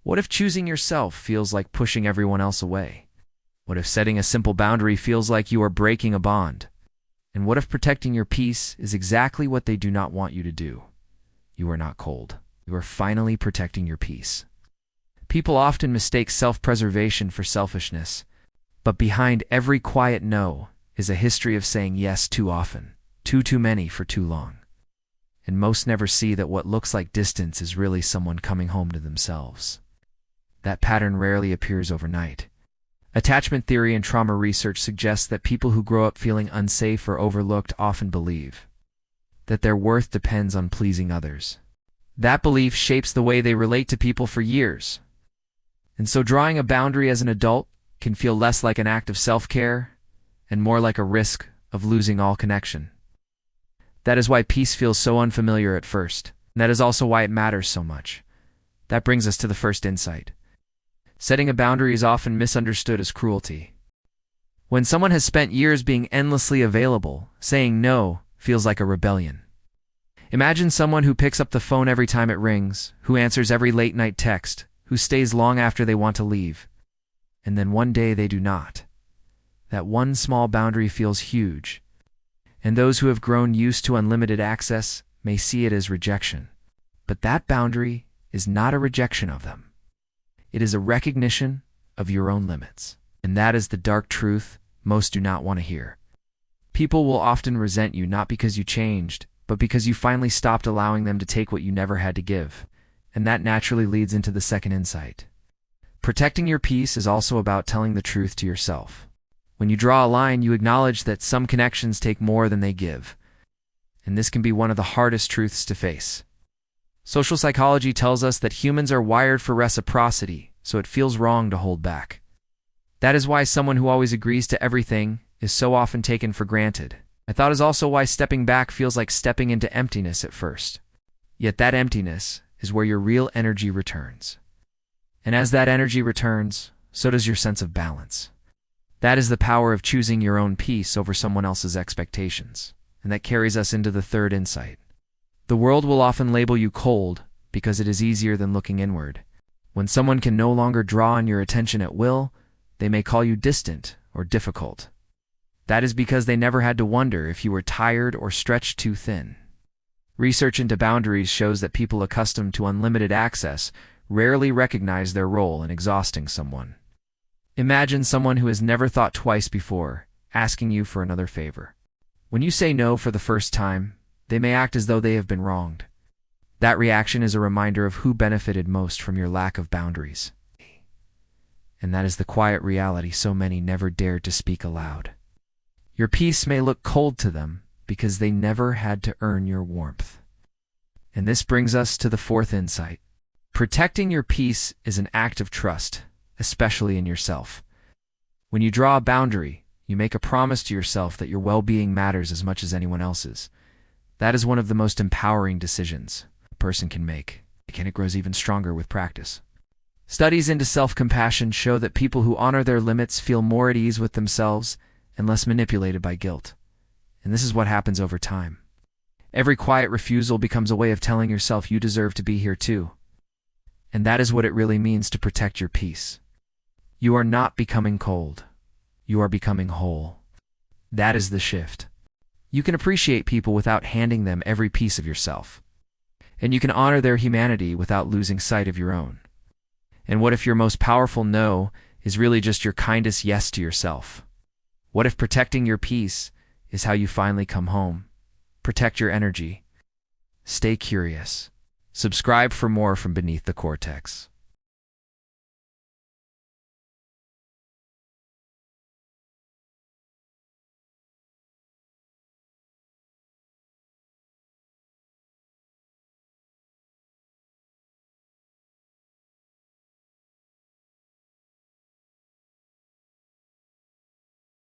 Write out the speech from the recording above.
What if choosing yourself feels like pushing everyone else away? What if setting a simple boundary feels like you are breaking a bond? And what if protecting your peace is exactly what they do not want you to do? You are not cold. You are finally protecting your peace. People often mistake self-preservation for selfishness, but behind every quiet no is a history of saying yes too often, too many for too long. And most never see that what looks like distance is really someone coming home to themselves. That pattern rarely appears overnight. Attachment theory and trauma research suggests that people who grow up feeling unsafe or overlooked often believe that their worth depends on pleasing others. That belief shapes the way they relate to people for years. And so drawing a boundary as an adult can feel less like an act of self-care and more like a risk of losing all connection. That is why peace feels so unfamiliar at first. And that is also why it matters so much. That brings us to the first insight. Setting a boundary is often misunderstood as cruelty. When someone has spent years being endlessly available, saying no feels like a rebellion. Imagine someone who picks up the phone every time it rings, who answers every late-night text, who stays long after they want to leave, and then one day they do not. That one small boundary feels huge, and those who have grown used to unlimited access may see it as rejection. But that boundary is not a rejection of them. It is a recognition of your own limits. And that is the dark truth most do not want to hear. People will often resent you not because you changed, but because you finally stopped allowing them to take what you never had to give. And that naturally leads into the second insight. Protecting your peace is also about telling the truth to yourself. When you draw a line, you acknowledge that some connections take more than they give. And this can be one of the hardest truths to face. Social psychology tells us that humans are wired for reciprocity, so it feels wrong to hold back. That is why someone who always agrees to everything is so often taken for granted. I thought is also why stepping back feels like stepping into emptiness at first. Yet that emptiness is where your real energy returns. And as that energy returns, so does your sense of balance. That is the power of choosing your own peace over someone else's expectations. And that carries us into the third insight. The world will often label you cold because it is easier than looking inward. When someone can no longer draw on your attention at will, they may call you distant or difficult. That is because they never had to wonder if you were tired or stretched too thin. Research into boundaries shows that people accustomed to unlimited access rarely recognize their role in exhausting someone. Imagine someone who has never thought twice before asking you for another favor. When you say no for the first time, they may act as though they have been wronged. That reaction is a reminder of who benefited most from your lack of boundaries. And that is the quiet reality so many never dared to speak aloud. Your peace may look cold to them because they never had to earn your warmth. And this brings us to the fourth insight. Protecting your peace is an act of trust, especially in yourself. When you draw a boundary, you make a promise to yourself that your well-being matters as much as anyone else's. That is one of the most empowering decisions a person can make, and it grows even stronger with practice. Studies into self-compassion show that people who honor their limits feel more at ease with themselves and less manipulated by guilt. And this is what happens over time. Every quiet refusal becomes a way of telling yourself you deserve to be here too. And that is what it really means to protect your peace. You are not becoming cold. You are becoming whole. That is the shift. You can appreciate people without handing them every piece of yourself. And you can honor their humanity without losing sight of your own. And what if your most powerful no is really just your kindest yes to yourself? What if protecting your peace is how you finally come home? Protect your energy. Stay curious. Subscribe for more from Beneath the Cortex.